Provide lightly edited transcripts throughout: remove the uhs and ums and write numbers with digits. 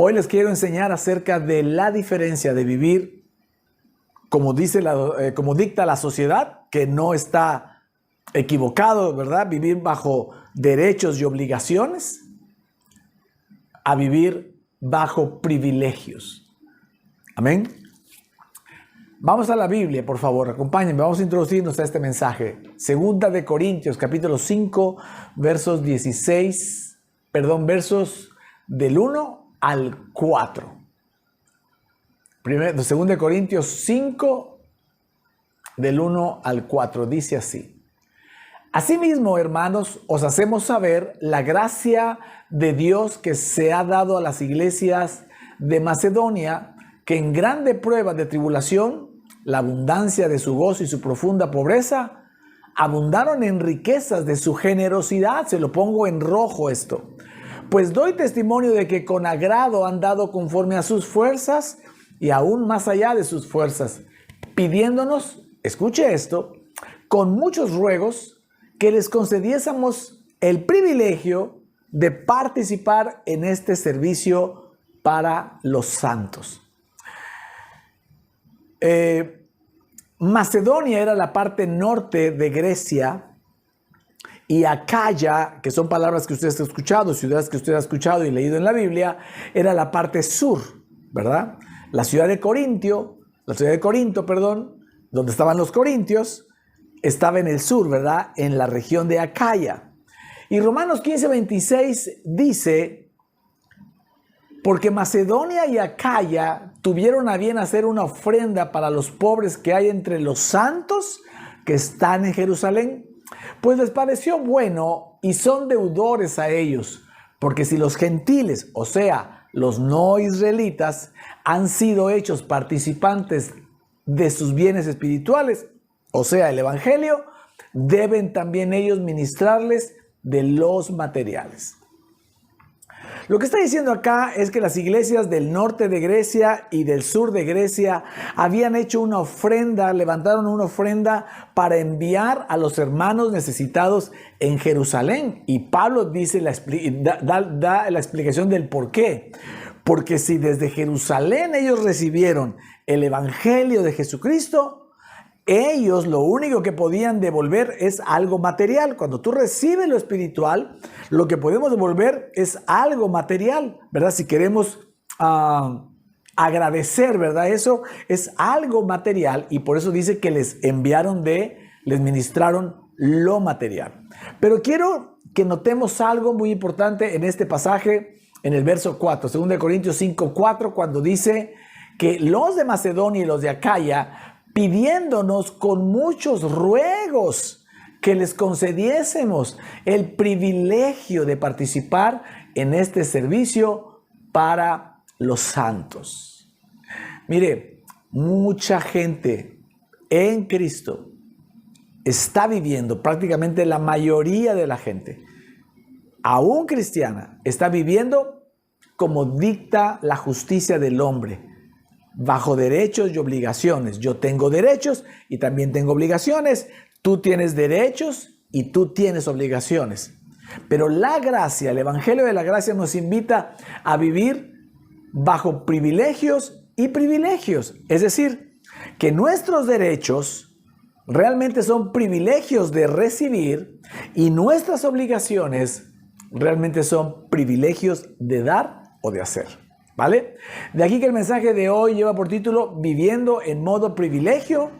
Hoy les quiero enseñar acerca de la diferencia de vivir como dicta la sociedad, que no está equivocado, ¿verdad? Vivir bajo derechos y obligaciones, a vivir bajo privilegios. Amén. Vamos a la Biblia, por favor, acompáñenme, vamos a introducirnos a este mensaje. Segunda de Corintios, capítulo 5, versos del 1 al 4. Segunda de Corintios 5, del 1 al 4, dice así. Asimismo, hermanos, os hacemos saber la gracia de Dios que se ha dado a las iglesias de Macedonia, que en grande prueba de tribulación, la abundancia de su gozo y su profunda pobreza, abundaron en riquezas de su generosidad. Se lo pongo en rojo esto. Pues doy testimonio de que con agrado han dado conforme a sus fuerzas y aún más allá de sus fuerzas, pidiéndonos, escuche esto, con muchos ruegos, que les concediésemos el privilegio de participar en este servicio para los santos. Macedonia era la parte norte de Grecia y Acaya, que son palabras que usted ha escuchado, ciudades que usted ha escuchado y leído en la Biblia, era la parte sur, ¿verdad? La ciudad de Corinto, donde estaban los corintios, estaba en el sur, ¿verdad? En la región de Acaya. Y Romanos 15:26 dice, porque Macedonia y Acaya tuvieron a bien hacer una ofrenda para los pobres que hay entre los santos que están en Jerusalén, pues les pareció bueno y son deudores a ellos, porque si los gentiles, o sea, los no israelitas, han sido hechos participantes de sus bienes espirituales, o sea, el evangelio, deben también ellos ministrarles de los materiales. Lo que está diciendo acá es que las iglesias del norte de Grecia y del sur de Grecia habían hecho una ofrenda, levantaron una ofrenda para enviar a los hermanos necesitados en Jerusalén. Y Pablo dice, da la explicación del por qué. Porque si desde Jerusalén ellos recibieron el evangelio de Jesucristo, ellos lo único que podían devolver es algo material. Cuando tú recibes lo espiritual, lo que podemos devolver es algo material, ¿verdad? Si queremos agradecer, ¿verdad? Eso es algo material y por eso dice que les ministraron lo material. Pero quiero que notemos algo muy importante en este pasaje, en el verso 4, 2 Corintios 5, 4, cuando dice que los de Macedonia y los de Acaya pidiéndonos con muchos ruegos que les concediésemos el privilegio de participar en este servicio para los santos. Mire, mucha gente en Cristo está viviendo, prácticamente la mayoría de la gente, aún cristiana, está viviendo como dicta la justicia del hombre, bajo derechos y obligaciones. Yo tengo derechos y también tengo obligaciones. Tú tienes derechos y tú tienes obligaciones. Pero la gracia, el evangelio de la gracia nos invita a vivir bajo privilegios y privilegios. Es decir, que nuestros derechos realmente son privilegios de recibir y nuestras obligaciones realmente son privilegios de dar o de hacer. ¿Vale? De aquí que el mensaje de hoy lleva por título Viviendo en modo privilegio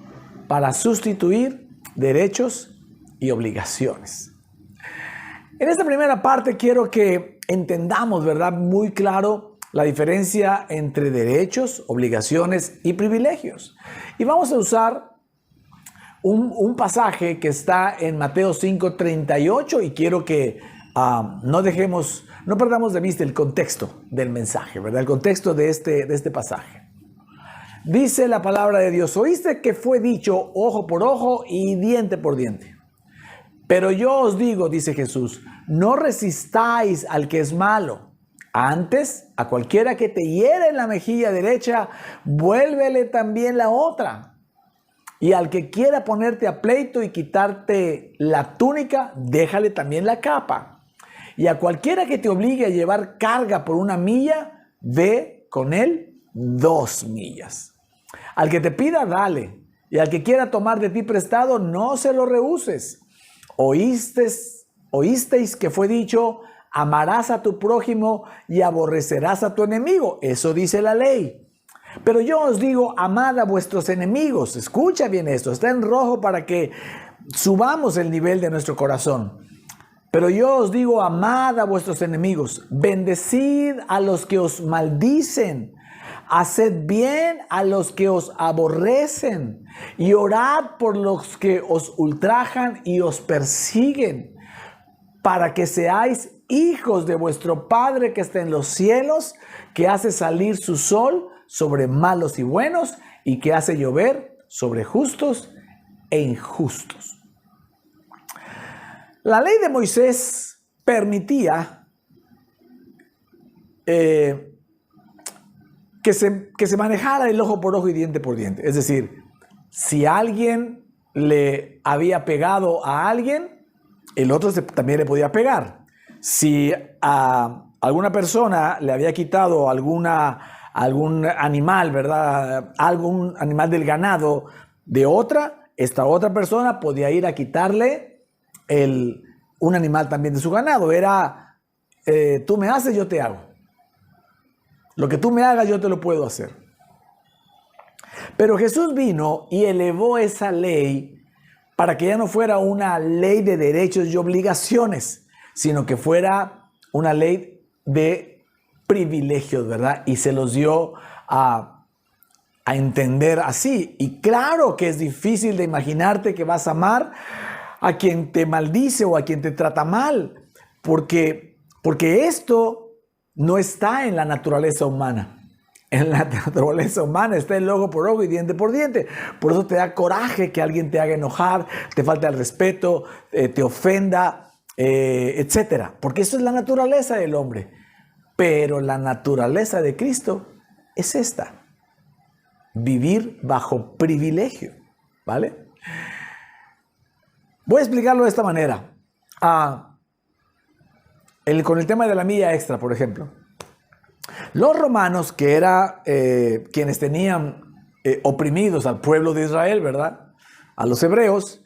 para sustituir derechos y obligaciones. En esta primera parte quiero que entendamos, ¿verdad? Muy claro la diferencia entre derechos, obligaciones y privilegios. Y vamos a usar un pasaje que está en Mateo 5:38 y quiero que no perdamos de vista el contexto del mensaje, ¿verdad? El contexto de este pasaje. Dice la palabra de Dios: oíste que fue dicho ojo por ojo y diente por diente. Pero yo os digo, dice Jesús, no resistáis al que es malo. Antes, a cualquiera que te hiere en la mejilla derecha, vuélvele también la otra. Y al que quiera ponerte a pleito y quitarte la túnica, déjale también la capa. Y a cualquiera que te obligue a llevar carga por una milla, ve con él 2 millas. Al que te pida, dale. Y al que quiera tomar de ti prestado, no se lo rehuses. Oísteis que fue dicho, amarás a tu prójimo y aborrecerás a tu enemigo. Eso dice la ley. Pero yo os digo, amad a vuestros enemigos. Escucha bien esto, está en rojo para que subamos el nivel de nuestro corazón. Pero yo os digo, amad a vuestros enemigos, bendecid a los que os maldicen, haced bien a los que os aborrecen y orad por los que os ultrajan y os persiguen, para que seáis hijos de vuestro Padre que está en los cielos, que hace salir su sol sobre malos y buenos y que hace llover sobre justos e injustos. La ley de Moisés permitía que se manejara el ojo por ojo y diente por diente. Es decir, si alguien le había pegado a alguien, el otro también le podía pegar. Si a alguna persona le había quitado algún animal, ¿verdad? Algún animal del ganado de esta otra persona podía ir a quitarle un animal también de su ganado. Era, tú me haces, yo te hago. Lo que tú me hagas, yo te lo puedo hacer. Pero Jesús vino y elevó esa ley para que ya no fuera una ley de derechos y obligaciones, sino que fuera una ley de privilegios, ¿verdad? Y se los dio a entender así. Y claro que es difícil de imaginarte que vas a amar a quien te maldice o a quien te trata mal, porque esto no está en la naturaleza humana. En la naturaleza humana está el ojo por ojo y diente por diente. Por eso te da coraje que alguien te haga enojar, te falte el respeto, te ofenda, etc. Porque eso es la naturaleza del hombre. Pero la naturaleza de Cristo es esta: vivir bajo privilegio, ¿vale? Voy a explicarlo de esta manera. Con el tema de la milla extra, por ejemplo. Los romanos, que eran quienes tenían oprimidos al pueblo de Israel, ¿verdad? A los hebreos,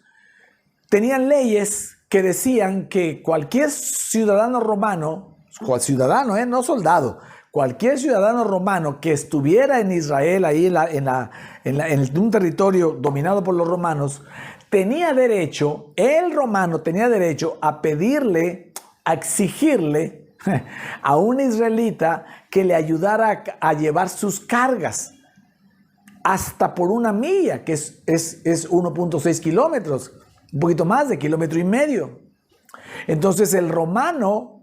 tenían leyes que decían que cualquier ciudadano romano, no soldado, cualquier ciudadano romano que estuviera en Israel, ahí en un territorio dominado por los romanos, el romano tenía derecho a pedirle, a exigirle a un israelita que le ayudara a llevar sus cargas hasta por 1 milla, que es 1.6 kilómetros, un poquito más de 1,5 kilómetros. Entonces el romano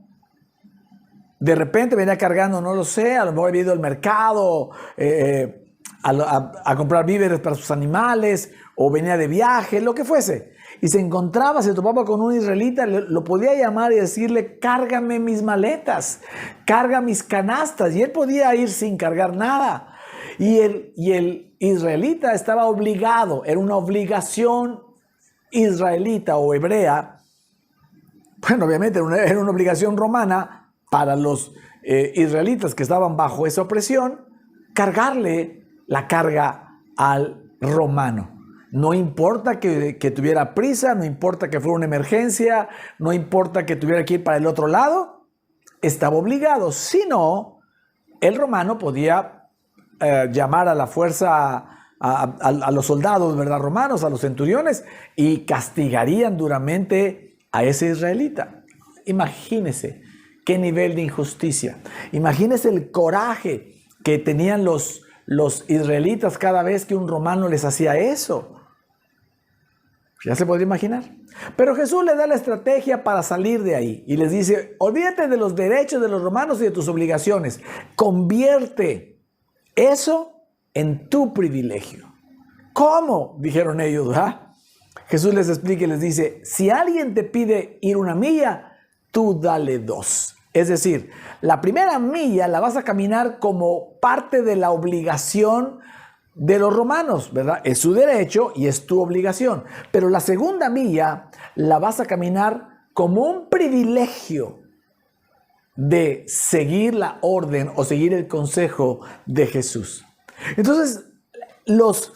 de repente venía cargando, no lo sé, a lo mejor había ido al mercado a comprar víveres para sus animales, o venía de viaje, lo que fuese, y se topaba con un israelita, lo podía llamar y decirle, cárgame mis maletas, carga mis canastas, y él podía ir sin cargar nada. Y el israelita estaba obligado, era una obligación israelita o hebrea, bueno, obviamente era una obligación romana para los israelitas que estaban bajo esa opresión, cargarle la carga al romano. No importa que tuviera prisa, no importa que fuera una emergencia, no importa que tuviera que ir para el otro lado, estaba obligado. Si no, el romano podía llamar a la fuerza, a los soldados, ¿verdad?, romanos, a los centuriones, y castigarían duramente a ese israelita. Imagínese qué nivel de injusticia. Imagínese el coraje que tenían los israelitas cada vez que un romano les hacía eso. Ya se podría imaginar. Pero Jesús les da la estrategia para salir de ahí y les dice, olvídate de los derechos de los romanos y de tus obligaciones. Convierte eso en tu privilegio. ¿Cómo?, dijeron ellos, ¿verdad? Jesús les explica y les dice, si alguien te pide ir 1 milla, tú dale 2. Es decir, la primera milla la vas a caminar como parte de la obligación de los romanos, ¿verdad? Es su derecho y es tu obligación. Pero la segunda milla la vas a caminar como un privilegio de seguir la orden o seguir el consejo de Jesús. Entonces, los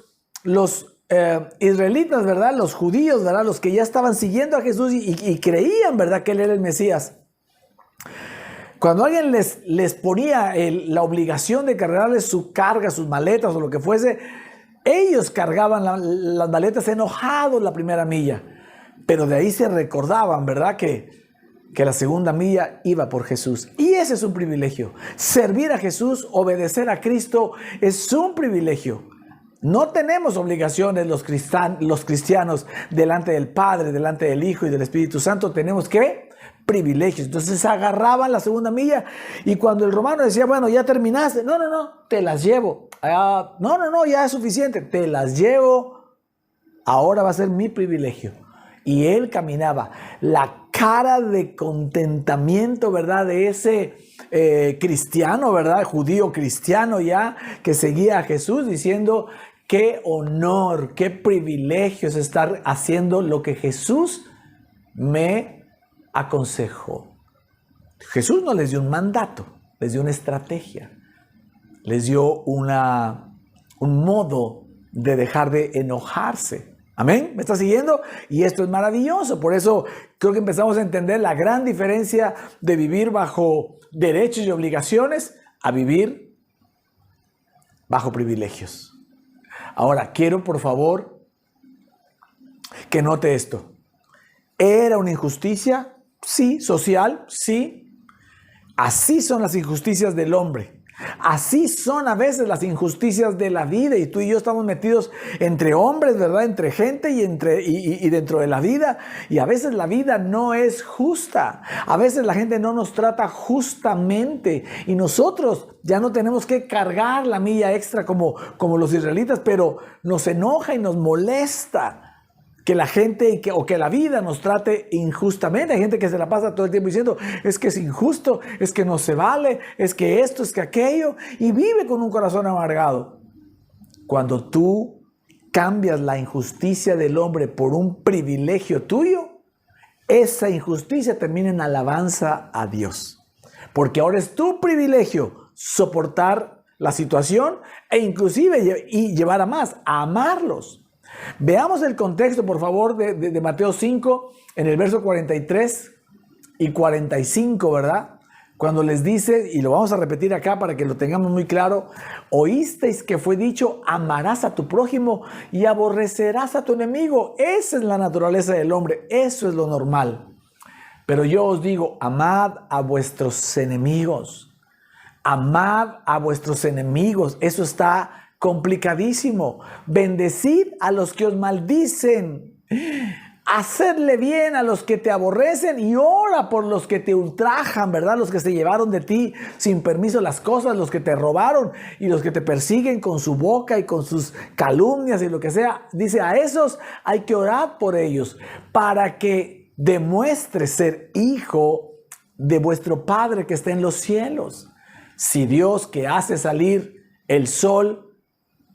israelitas, ¿verdad? Los judíos, ¿verdad? Los que ya estaban siguiendo a Jesús y creían, ¿verdad? Que Él era el Mesías. Cuando alguien les ponía la obligación de cargarles su carga, sus maletas o lo que fuese, ellos cargaban las maletas enojados la primera milla. Pero de ahí se recordaban, ¿verdad? Que la segunda milla iba por Jesús. Y ese es un privilegio. Servir a Jesús, obedecer a Cristo, es un privilegio. No tenemos obligaciones los cristianos delante del Padre, delante del Hijo y del Espíritu Santo. Tenemos ¿qué? Privilegios. Entonces agarraban la segunda milla y cuando el romano decía, bueno, ya terminaste. No, te las llevo. No, ya es suficiente. Te las llevo. Ahora va a ser mi privilegio. Y él caminaba. La cara de contentamiento, ¿verdad? De ese cristiano, ¿verdad? Judío cristiano ya, que seguía a Jesús diciendo, qué honor, qué privilegio es estar haciendo lo que Jesús me aconsejó. Jesús no les dio un mandato, les dio una estrategia, les dio un modo de dejar de enojarse. ¿Amén? ¿Me está siguiendo? Y esto es maravilloso. Por eso creo que empezamos a entender la gran diferencia de vivir bajo derechos y obligaciones a vivir bajo privilegios. Ahora, quiero por favor que note esto. ¿Era una injusticia? Sí. ¿Social? Sí. Así son las injusticias del hombre. Así son a veces las injusticias de la vida, y tú y yo estamos metidos entre hombres, ¿verdad? Entre gente y dentro de la vida, y a veces la vida no es justa. A veces la gente no nos trata justamente y nosotros ya no tenemos que cargar la milla extra como los israelitas, pero nos enoja y nos molesta que la gente o que la vida nos trate injustamente. Hay gente que se la pasa todo el tiempo diciendo, es que es injusto, es que no se vale, es que esto, es que aquello, y vive con un corazón amargado. Cuando tú cambias la injusticia del hombre por un privilegio tuyo, esa injusticia termina en alabanza a Dios. Porque ahora es tu privilegio soportar la situación e inclusive llevar a más, a amarlos. Veamos el contexto, por favor, de Mateo 5, en el verso 43 y 45, ¿verdad? Cuando les dice, y lo vamos a repetir acá para que lo tengamos muy claro, oísteis que fue dicho, amarás a tu prójimo y aborrecerás a tu enemigo. Esa es la naturaleza del hombre, eso es lo normal. Pero yo os digo, amad a vuestros enemigos. Amad a vuestros enemigos. Eso está complicadísimo. Bendecid a los que os maldicen. Hacedle bien a los que te aborrecen y ora por los que te ultrajan, ¿verdad? Los que se llevaron de ti sin permiso las cosas, los que te robaron y los que te persiguen con su boca y con sus calumnias y lo que sea. Dice, a esos hay que orar por ellos para que demuestres ser hijo de vuestro Padre que está en los cielos. Si Dios, que hace salir el sol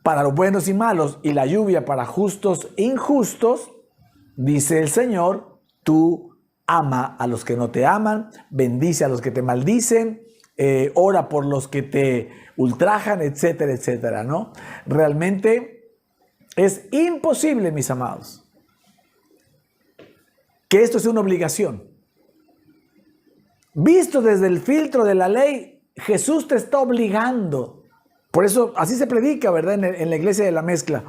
para los buenos y malos y la lluvia para justos e injustos, dice el Señor, tú ama a los que no te aman, bendice a los que te maldicen, ora por los que te ultrajan, etcétera, etcétera, ¿no? Realmente es imposible, mis amados, que esto sea una obligación. Visto desde el filtro de la ley, Jesús te está obligando. Por eso así se predica, ¿verdad? En la iglesia de la mezcla.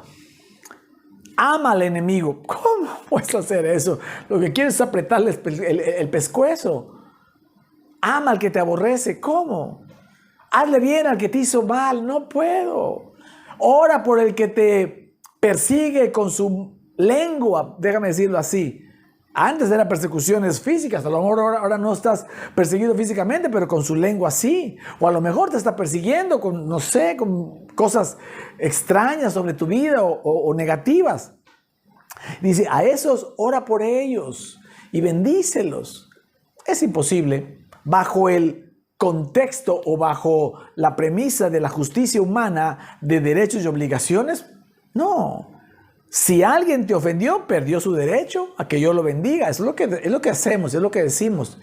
Ama al enemigo. ¿Cómo puedes hacer eso? Lo que quieres es apretarle el pescuezo. Ama al que te aborrece. ¿Cómo? Hazle bien al que te hizo mal. No puedo. Ora por el que te persigue con su lengua. Déjame decirlo así. Antes eran persecuciones físicas, a lo mejor ahora no estás perseguido físicamente, pero con su lengua sí. O a lo mejor te está persiguiendo con, no sé, con cosas extrañas sobre tu vida o negativas. Dice, a esos ora por ellos y bendícelos. Es imposible, bajo el contexto o bajo la premisa de la justicia humana de derechos y obligaciones, no. Si alguien te ofendió, perdió su derecho a que yo lo bendiga. Eso es lo que hacemos, es lo que decimos.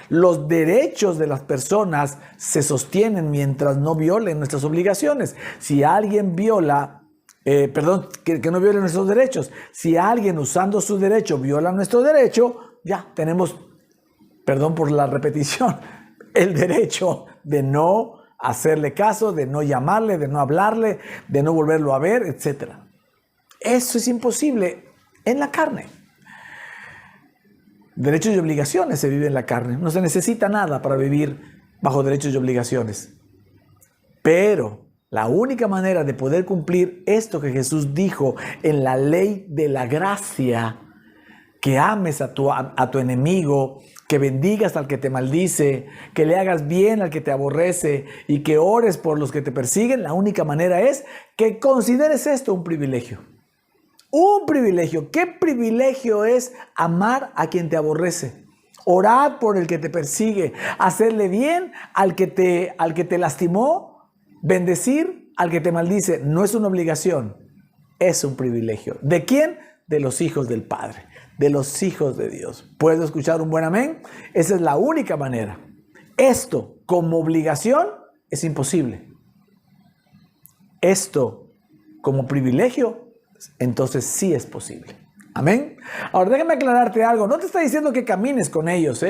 Los derechos de las personas se sostienen mientras no violen nuestras obligaciones. Si alguien viola, que no viole nuestros derechos. Si alguien usando su derecho viola nuestro derecho, ya tenemos, perdón por la repetición, el derecho de no hacerle caso, de no llamarle, de no hablarle, de no volverlo a ver, etc. Eso es imposible en la carne. Derechos y obligaciones se viven en la carne. No se necesita nada para vivir bajo derechos y obligaciones. Pero la única manera de poder cumplir esto que Jesús dijo en la ley de la gracia, que ames a tu enemigo, que bendigas al que te maldice, que le hagas bien al que te aborrece y que ores por los que te persiguen, la única manera es que consideres esto un privilegio. Un privilegio. ¿Qué privilegio es amar a quien te aborrece? Orar por el que te persigue, hacerle bien al que te lastimó, bendecir al que te maldice. No es una obligación, es un privilegio. ¿De quién? De los hijos del Padre, de los hijos de Dios. ¿Puedo escuchar un buen amén? Esa es la única manera. Esto como obligación es imposible. Esto como privilegio, entonces sí es posible. Amén. Ahora déjame aclararte algo. No te está diciendo que camines con ellos,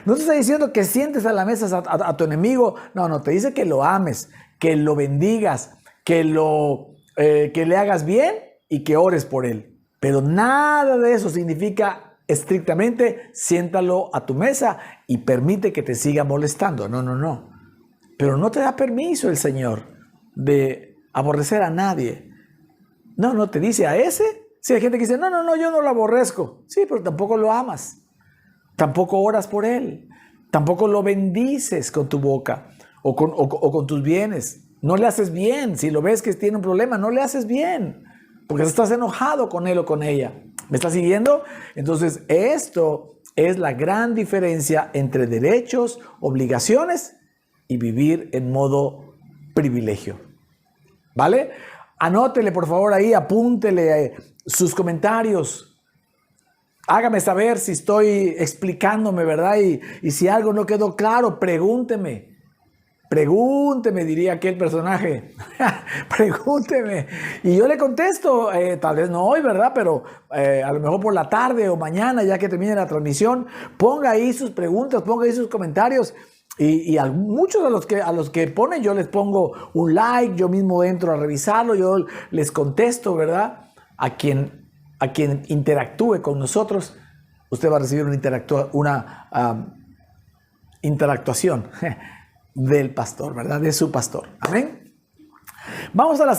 No te está diciendo que sientes a la mesa a tu enemigo. No, te dice que lo ames, que lo bendigas, que le hagas bien y que ores por él. Pero nada de eso significa estrictamente siéntalo a tu mesa y permite que te siga molestando. No. Pero no te da permiso el Señor de aborrecer a nadie. No te dice a ese. Si hay gente que dice, no, yo no lo aborrezco. Sí, pero tampoco lo amas. Tampoco oras por él. Tampoco lo bendices con tu boca o con tus bienes. No le haces bien. Si lo ves que tiene un problema, no le haces bien. Porque estás enojado con él o con ella. ¿Me estás siguiendo? Entonces, esto es la gran diferencia entre derechos, obligaciones y vivir en modo privilegio. ¿Vale? Anótele, por favor, ahí, apúntele sus comentarios. Hágame saber si estoy explicándome, ¿verdad? Y si algo no quedó claro, pregúnteme. Pregúnteme, diría aquel personaje. Pregúnteme. Y yo le contesto, tal vez no hoy, ¿verdad? Pero a lo mejor por la tarde o mañana, ya que termine la transmisión, ponga ahí sus preguntas, ponga ahí sus comentarios. Y a muchos a los que ponen, yo les pongo un like, yo mismo entro a revisarlo, yo les contesto, ¿verdad? A quien interactúe con nosotros, usted va a recibir una interactuación del pastor, ¿verdad? De su pastor. Amén. Vamos a la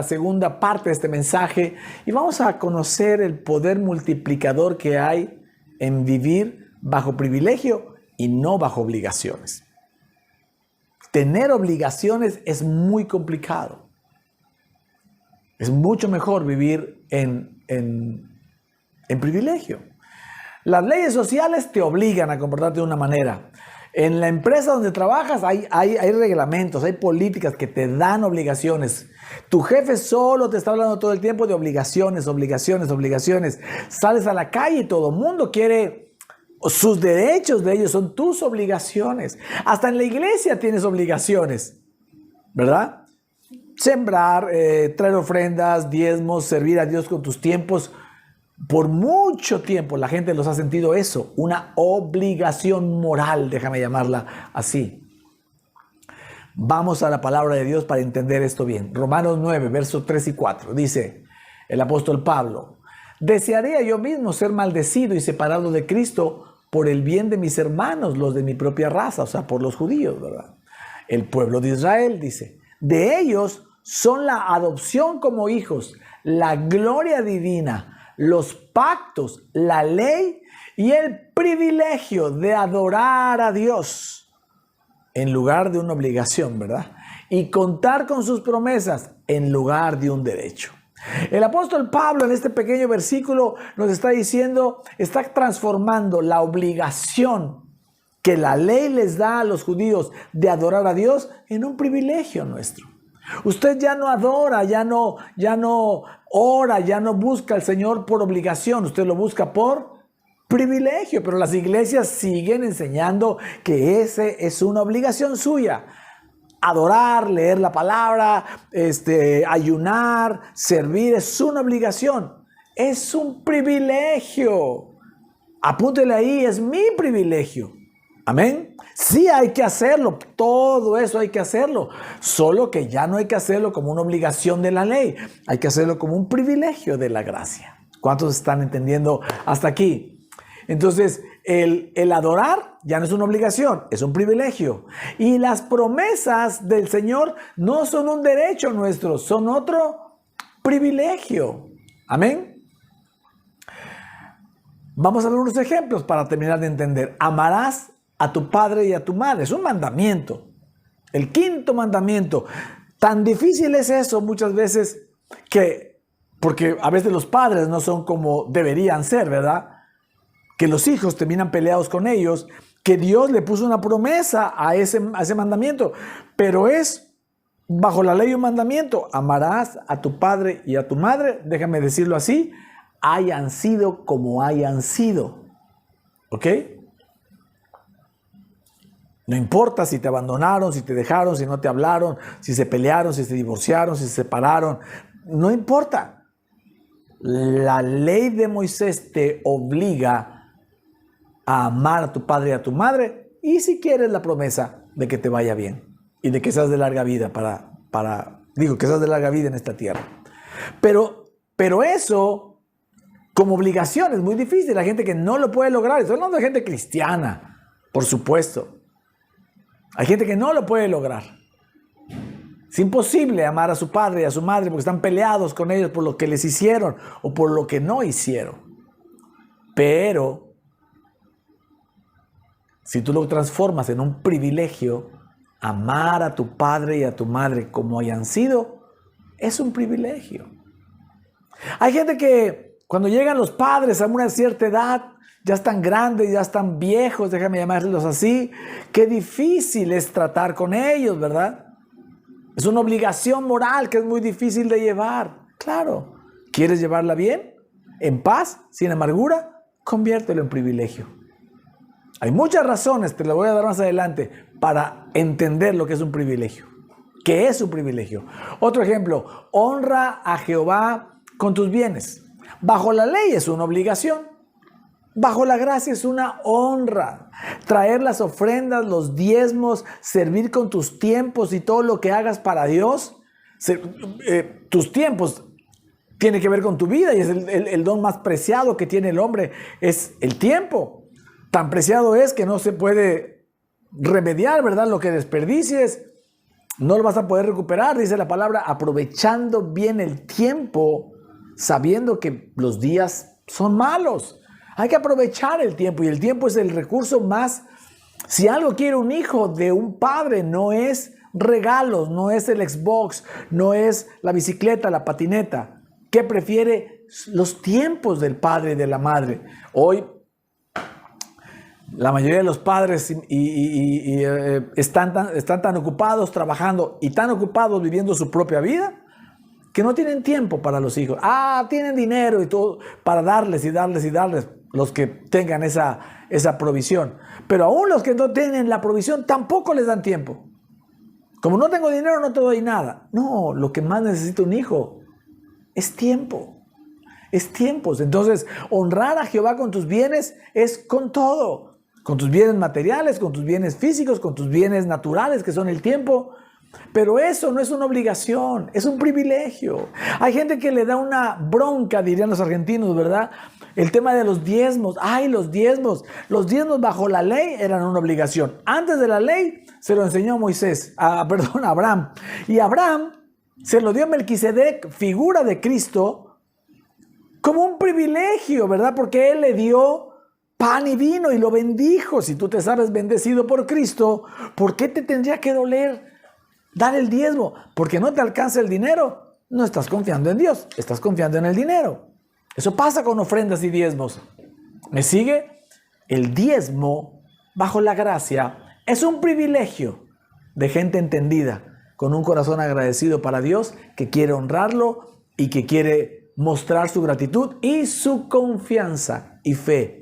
segunda parte de este mensaje y vamos a conocer el poder multiplicador que hay en vivir bajo privilegio y no bajo obligaciones. Tener obligaciones es muy complicado. Es mucho mejor vivir en privilegio. Las leyes sociales te obligan a comportarte de una manera. En la empresa donde trabajas hay reglamentos, hay políticas que te dan obligaciones. Tu jefe solo te está hablando todo el tiempo de obligaciones. Sales a la calle y todo el mundo quiere sus derechos de ellos, son tus obligaciones. Hasta en la iglesia tienes obligaciones, ¿verdad? Sembrar, traer ofrendas, diezmos, servir a Dios con tus tiempos. Por mucho tiempo la gente los ha sentido eso, una obligación moral, déjame llamarla así. Vamos a la palabra de Dios para entender esto bien. Romanos 9, versos 3 y 4, dice el apóstol Pablo: desearía yo mismo ser maldecido y separado de Cristo por el bien de mis hermanos, los de mi propia raza, o sea, por los judíos, ¿verdad? El pueblo de Israel, dice, de ellos son la adopción como hijos, la gloria divina, los pactos, la ley y el privilegio de adorar a Dios en lugar de una obligación, ¿verdad? Y contar con sus promesas en lugar de un derecho. El apóstol Pablo en este pequeño versículo nos está diciendo, está transformando la obligación que la ley les da a los judíos de adorar a Dios en un privilegio nuestro. Usted ya no adora, ya no ora, ya no busca al Señor por obligación, usted lo busca por privilegio, pero las iglesias siguen enseñando que ese es una obligación suya. Adorar, leer la palabra, ayunar, servir, es una obligación. Es un privilegio. Apúntele ahí, es mi privilegio. Amén. Sí hay que hacerlo, todo eso hay que hacerlo. Solo que ya no hay que hacerlo como una obligación de la ley. Hay que hacerlo como un privilegio de la gracia. ¿Cuántos están entendiendo hasta aquí? Entonces, el adorar ya no es una obligación, es un privilegio. Y las promesas del Señor no son un derecho nuestro, son otro privilegio. Amén. Vamos a ver unos ejemplos para terminar de entender. Amarás a tu padre y a tu madre. Es un mandamiento. El 5º mandamiento. Tan difícil es eso muchas veces porque a veces los padres no son como deberían ser, ¿verdad? Que los hijos terminan peleados con ellos, que Dios le puso una promesa a ese mandamiento, pero es bajo la ley un mandamiento. Amarás a tu padre y a tu madre, déjame decirlo así, hayan sido como hayan sido. ¿Ok? No importa si te abandonaron, si te dejaron, si no te hablaron, si se pelearon, si se divorciaron, si se separaron. No importa. La ley de Moisés te obliga a amar a tu padre y a tu madre, y si quieres la promesa de que te vaya bien y de que seas de larga vida que seas de larga vida en esta tierra. Pero eso como obligación es muy difícil. La gente que no lo puede lograr, estoy hablando de gente cristiana, por supuesto. Hay gente que no lo puede lograr. Es imposible amar a su padre y a su madre porque están peleados con ellos por lo que les hicieron o por lo que no hicieron. Pero si tú lo transformas en un privilegio, amar a tu padre y a tu madre como hayan sido, es un privilegio. Hay gente que cuando llegan los padres a una cierta edad, ya están grandes, ya están viejos, déjame llamarlos así, qué difícil es tratar con ellos, ¿verdad? Es una obligación moral que es muy difícil de llevar. Claro, ¿quieres llevarla bien? ¿En paz? ¿Sin amargura? Conviértelo en privilegio. Hay muchas razones, te las voy a dar más adelante, para entender lo que es un privilegio. ¿Qué es un privilegio? Otro ejemplo, honra a Jehová con tus bienes. Bajo la ley es una obligación. Bajo la gracia es una honra. Traer las ofrendas, los diezmos, servir con tus tiempos y todo lo que hagas para Dios. Tus tiempos tienen que ver con tu vida y es el don más preciado que tiene el hombre, es el tiempo. Tan preciado es que no se puede remediar, ¿verdad? Lo que desperdicies, no lo vas a poder recuperar, dice la palabra, aprovechando bien el tiempo, sabiendo que los días son malos. Hay que aprovechar el tiempo y el tiempo es el recurso más. Si algo quiere un hijo de un padre, no es regalos, no es el Xbox, no es la bicicleta, la patineta. ¿Qué prefiere? Los tiempos del padre y de la madre. Hoy la mayoría de los padres están tan ocupados trabajando y tan ocupados viviendo su propia vida que no tienen tiempo para los hijos. Tienen dinero y todo para darles los que tengan esa provisión. Pero aún los que no tienen la provisión tampoco les dan tiempo. Como no tengo dinero, no te doy nada. No, lo que más necesita un hijo es tiempo. Es tiempos. Entonces, honrar a Jehová con tus bienes es con todo. Con tus bienes materiales, con tus bienes físicos, con tus bienes naturales, que son el tiempo. Pero eso no es una obligación, es un privilegio. Hay gente que le da una bronca, dirían los argentinos, ¿verdad? El tema de los diezmos. Los diezmos. Los diezmos bajo la ley eran una obligación. Antes de la ley se lo enseñó a Abraham. Y Abraham se lo dio a Melquisedec, figura de Cristo, como un privilegio, ¿verdad? Porque él le dio pan y vino y lo bendijo. Si tú te sabes bendecido por Cristo, ¿por qué te tendría que doler dar el diezmo? Porque no te alcanza el dinero. No estás confiando en Dios, estás confiando en el dinero. Eso pasa con ofrendas y diezmos. ¿Me sigue? El diezmo, bajo la gracia, es un privilegio de gente entendida, con un corazón agradecido para Dios, que quiere honrarlo y que quiere mostrar su gratitud y su confianza y fe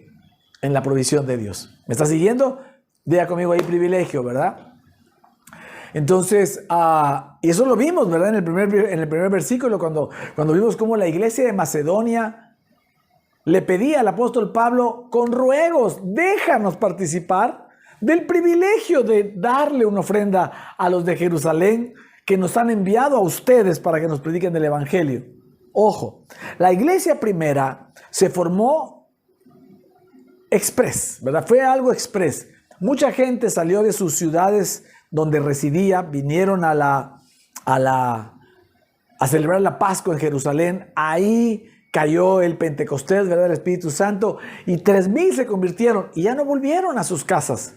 en la provisión de Dios. ¿Me está siguiendo? Diga conmigo ahí privilegio, ¿verdad? Entonces, y eso lo vimos, ¿verdad? En el primer versículo, cuando vimos cómo la iglesia de Macedonia le pedía al apóstol Pablo con ruegos, déjanos participar del privilegio de darle una ofrenda a los de Jerusalén que nos han enviado a ustedes para que nos prediquen el evangelio. Ojo, la iglesia primera se formó express, ¿verdad? Fue algo express. Mucha gente salió de sus ciudades donde residía, vinieron a celebrar la Pascua en Jerusalén. Ahí cayó el Pentecostés, ¿verdad? El Espíritu Santo, y 3,000 se convirtieron y ya no volvieron a sus casas.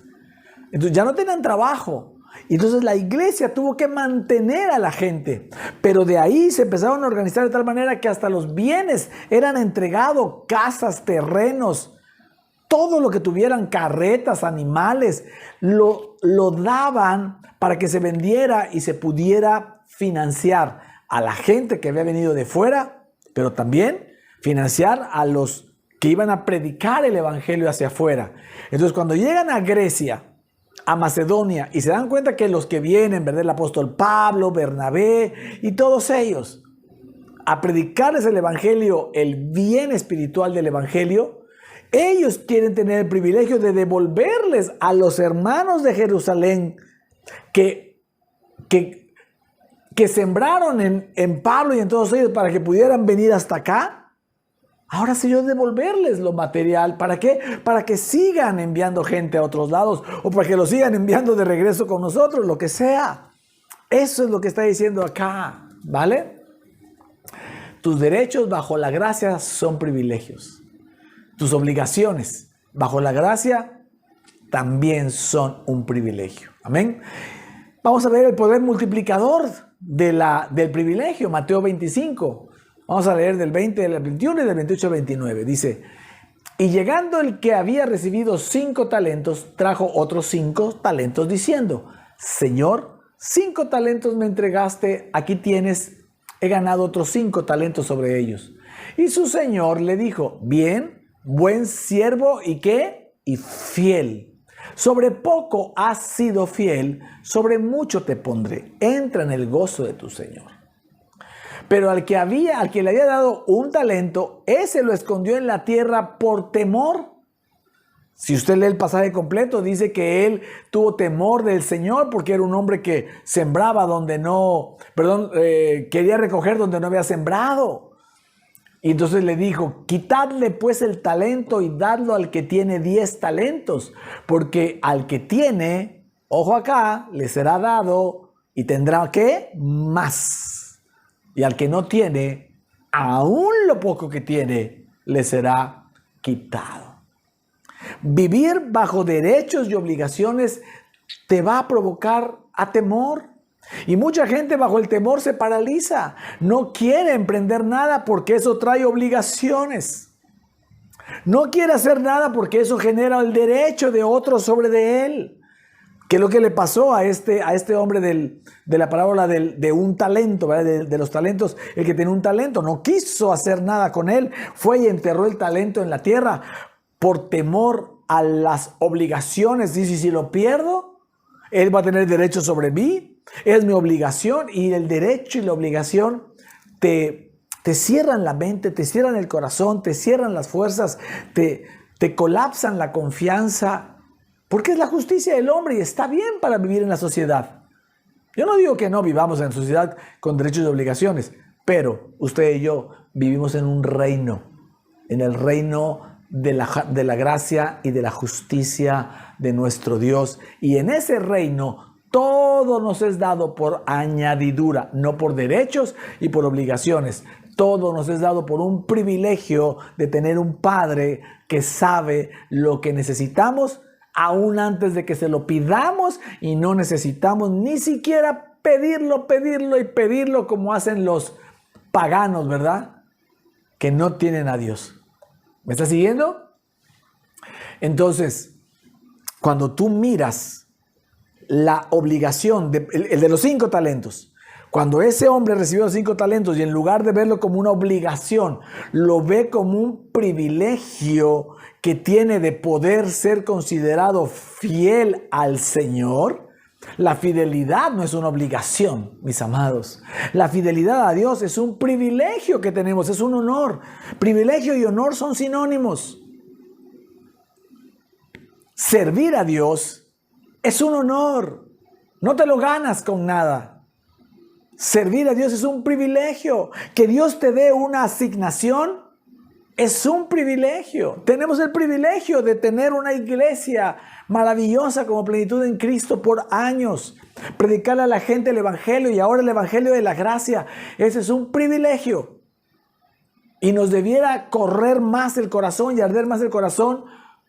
Entonces ya no tenían trabajo. Entonces la iglesia tuvo que mantener a la gente. Pero de ahí se empezaron a organizar de tal manera que hasta los bienes eran entregados, casas, terrenos, todo lo que tuvieran, carretas, animales, lo daban para que se vendiera y se pudiera financiar a la gente que había venido de fuera, pero también financiar a los que iban a predicar el evangelio hacia afuera. Entonces cuando llegan a Grecia, a Macedonia, y se dan cuenta que los que vienen, ¿verdad? El apóstol Pablo, Bernabé y todos ellos, a predicarles el evangelio, el bien espiritual del evangelio, ellos quieren tener el privilegio de devolverles a los hermanos de Jerusalén que sembraron en Pablo y en todos ellos para que pudieran venir hasta acá. Ahora sí yo devolverles lo material. ¿Para qué? Para que sigan enviando gente a otros lados o para que lo sigan enviando de regreso con nosotros, lo que sea. Eso es lo que está diciendo acá, ¿vale? Tus derechos bajo la gracia son privilegios. Tus obligaciones bajo la gracia también son un privilegio. Amén. Vamos a ver el poder multiplicador del privilegio. Mateo 25. Vamos a leer del 20 al 21 y del 28 al 29. Dice, y llegando el que había recibido 5 talentos, trajo otros 5 talentos diciendo, Señor, 5 talentos me entregaste, aquí tienes, he ganado otros 5 talentos sobre ellos. Y su señor le dijo, bien, buen siervo y ¿qué? Y fiel. Sobre poco has sido fiel, sobre mucho te pondré. Entra en el gozo de tu señor. Pero al que le había dado un talento, ese lo escondió en la tierra por temor. Si usted lee el pasaje completo, dice que él tuvo temor del Señor porque era un hombre que sembraba quería recoger donde no había sembrado. Y entonces le dijo, quitadle pues el talento y dadlo al que tiene 10 talentos, porque al que tiene, ojo acá, le será dado y tendrá ¿qué? Más. Y al que no tiene, aún lo poco que tiene, le será quitado. Vivir bajo derechos y obligaciones te va a provocar a temor. Y mucha gente bajo el temor se paraliza. No quiere emprender nada porque eso trae obligaciones. No quiere hacer nada porque eso genera el derecho de otros sobre de él. ¿Qué es lo que le pasó a este hombre de la parábola de un talento, ¿verdad? De los talentos? El que tenía un talento no quiso hacer nada con él. Fue y enterró el talento en la tierra por temor a las obligaciones. Dice, si lo pierdo, él va a tener derecho sobre mí. Es mi obligación. Y el derecho y la obligación te cierran la mente, te cierran el corazón, te cierran las fuerzas, te colapsan la confianza. Porque es la justicia del hombre y está bien para vivir en la sociedad. Yo no digo que no vivamos en sociedad con derechos y obligaciones, pero usted y yo vivimos en un reino, en el reino de la gracia y de la justicia de nuestro Dios. Y en ese reino todo nos es dado por añadidura, no por derechos y por obligaciones. Todo nos es dado por un privilegio de tener un Padre que sabe lo que necesitamos aún antes de que se lo pidamos, y no necesitamos ni siquiera pedirlo como hacen los paganos, ¿verdad? Que no tienen a Dios. ¿Me estás siguiendo? Entonces, cuando tú miras la obligación, el de los 5 talentos, cuando ese hombre recibió 5 talentos y en lugar de verlo como una obligación, lo ve como un privilegio que tiene de poder ser considerado fiel al Señor? La fidelidad no es una obligación, mis amados. La fidelidad a Dios es un privilegio que tenemos, es un honor. Privilegio y honor son sinónimos. Servir a Dios es un honor. No te lo ganas con nada. Servir a Dios es un privilegio. Que Dios te dé una asignación es un privilegio. Tenemos el privilegio de tener una iglesia maravillosa como Plenitud en Cristo por años. Predicarle a la gente el Evangelio y ahora el Evangelio de la gracia. Ese es un privilegio. Y nos debiera correr más el corazón y arder más el corazón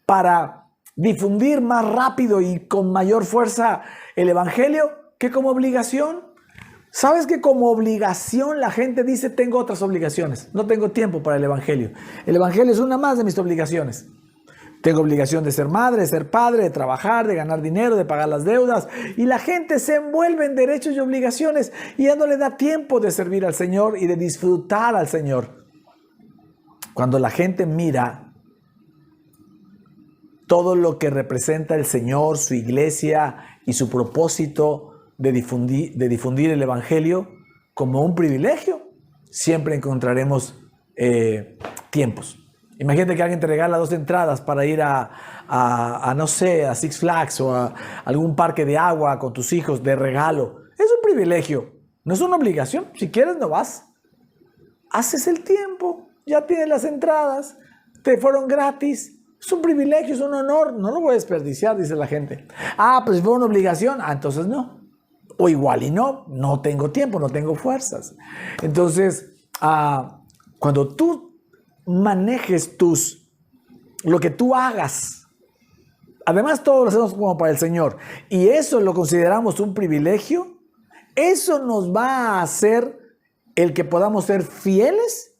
para difundir más rápido y con mayor fuerza el Evangelio que como obligación. ¿Sabes que como obligación la gente dice tengo otras obligaciones? No tengo tiempo para el Evangelio. El Evangelio es una más de mis obligaciones. Tengo obligación de ser madre, de ser padre, de trabajar, de ganar dinero, de pagar las deudas. Y la gente se envuelve en derechos y obligaciones y ya no le da tiempo de servir al Señor y de disfrutar al Señor. Cuando la gente mira todo lo que representa el Señor, su iglesia y su propósito de difundir el Evangelio como un privilegio, siempre encontraremos tiempos. Imagínate que alguien te regala 2 entradas para ir no sé, a Six Flags o a algún parque de agua con tus hijos de regalo. Es un privilegio, no es una obligación. Si quieres no vas. Haces el tiempo, ya tienes las entradas, te fueron gratis. Es un privilegio, es un honor, no lo voy a desperdiciar, dice la gente. Pues si fue una obligación, entonces no. O igual y no tengo tiempo, no tengo fuerzas. Entonces, cuando tú manejes lo que tú hagas, además todo lo hacemos como para el Señor, y eso lo consideramos un privilegio, eso nos va a hacer el que podamos ser fieles,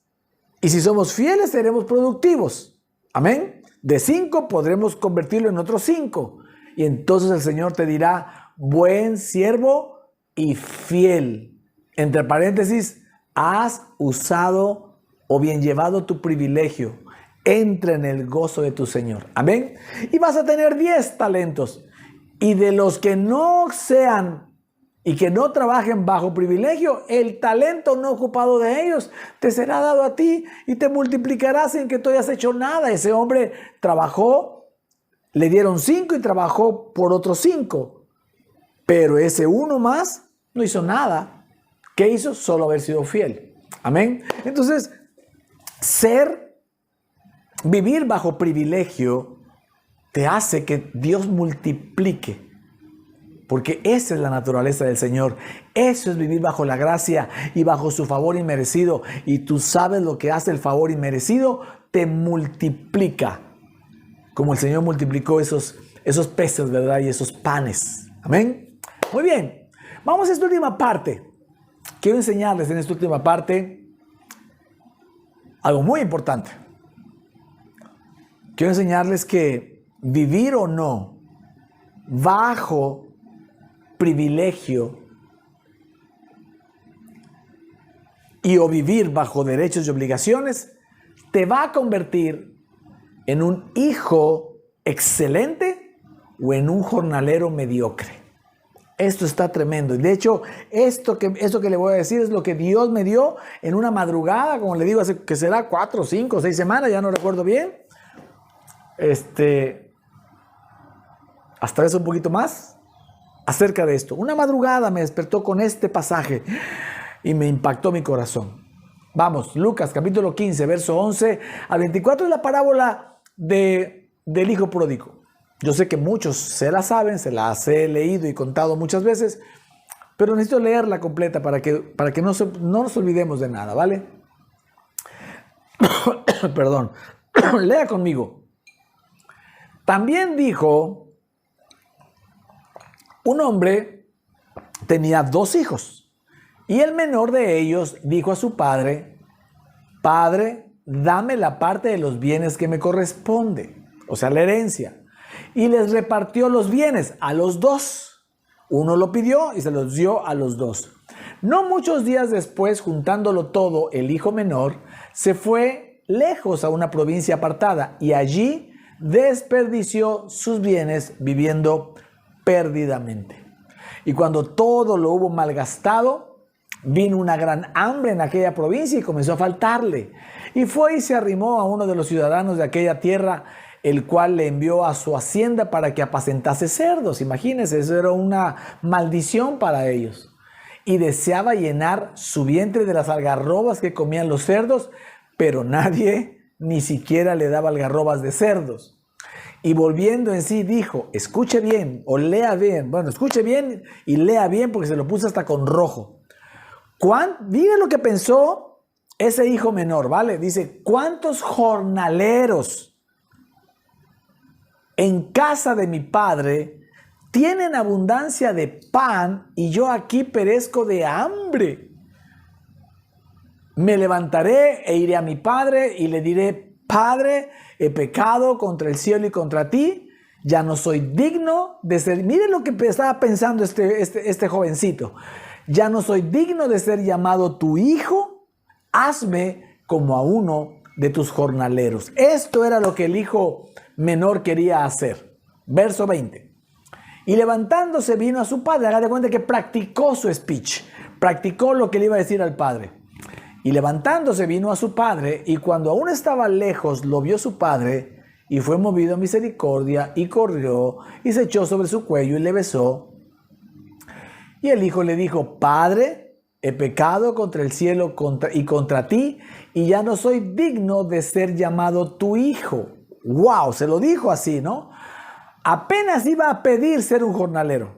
y si somos fieles seremos productivos. Amén. De 5 podremos convertirlo en otros 5, y entonces el Señor te dirá, buen siervo y fiel. Entre paréntesis, has usado o bien llevado tu privilegio. Entra en el gozo de tu Señor. Amén. Y vas a tener 10 talentos. Y de los que no sean y que no trabajen bajo privilegio, el talento no ocupado de ellos te será dado a ti y te multiplicará sin que tú hayas hecho nada. Ese hombre trabajó, le dieron 5 y trabajó por otros 5. Pero ese uno más no hizo nada. ¿Qué hizo? Solo haber sido fiel. Amén. Entonces, vivir bajo privilegio te hace que Dios multiplique. Porque esa es la naturaleza del Señor. Eso es vivir bajo la gracia y bajo su favor inmerecido. Y tú sabes lo que hace el favor inmerecido, te multiplica. Como el Señor multiplicó esos peces, ¿verdad? Y esos panes. Amén. Muy bien. Vamos a esta última parte. Quiero enseñarles en esta última parte algo muy importante. Quiero enseñarles que vivir o no bajo privilegio o vivir bajo derechos y obligaciones te va a convertir en un hijo excelente o en un jornalero mediocre. Esto está tremendo. Y de hecho, esto que le voy a decir es lo que Dios me dio en una madrugada, como le digo, hace que será 4, 5, 6 semanas, ya no recuerdo bien. Hasta eso un poquito más acerca de esto. Una madrugada me despertó con este pasaje y me impactó mi corazón. Vamos, Lucas capítulo 15, verso 11 al 24 es la parábola del hijo pródigo. Yo sé que muchos se la saben, se las he leído y contado muchas veces, pero necesito leerla completa para que no nos olvidemos de nada, ¿vale? Perdón. Lea conmigo. También dijo, un hombre tenía 2 hijos, y el menor de ellos dijo a su padre, Padre, dame la parte de los bienes que me corresponde, o sea, la herencia. Y les repartió los bienes a los 2. Uno lo pidió y se los dio a los 2. No muchos días después, juntándolo todo, el hijo menor se fue lejos a una provincia apartada y allí desperdició sus bienes viviendo perdidamente. Y cuando todo lo hubo malgastado, vino una gran hambre en aquella provincia y comenzó a faltarle. Y fue y se arrimó a uno de los ciudadanos de aquella tierra, el cual le envió a su hacienda para que apacentase cerdos. Imagínense, eso era una maldición para ellos. Y deseaba llenar su vientre de las algarrobas que comían los cerdos, pero nadie ni siquiera le daba algarrobas de cerdos. Y volviendo en sí dijo, escuche bien o lea bien. Bueno, escuche bien y lea bien porque se lo puse hasta con rojo. Miren lo que pensó ese hijo menor, ¿vale? Dice, ¿cuántos jornaleros en casa de mi padre tienen abundancia de pan y yo aquí perezco de hambre? Me levantaré e iré a mi padre y le diré, Padre, he pecado contra el cielo y contra ti, ya no soy digno de ser... Miren lo que estaba pensando este jovencito. Ya no soy digno de ser llamado tu hijo, hazme como a uno de tus jornaleros. Esto era lo que el hijo menor quería hacer. Verso 20. Y levantándose vino a su padre. Haga de cuenta que practicó su speech. Practicó lo que le iba a decir al padre. Y levantándose vino a su padre, y cuando aún estaba lejos, lo vio su padre, y fue movido a misericordia, y corrió, y se echó sobre su cuello, y le besó. Y el hijo le dijo, Padre, he pecado contra el cielo y contra ti, y ya no soy digno de ser llamado tu hijo. ¡Wow! Se lo dijo así, ¿no? Apenas iba a pedir ser un jornalero,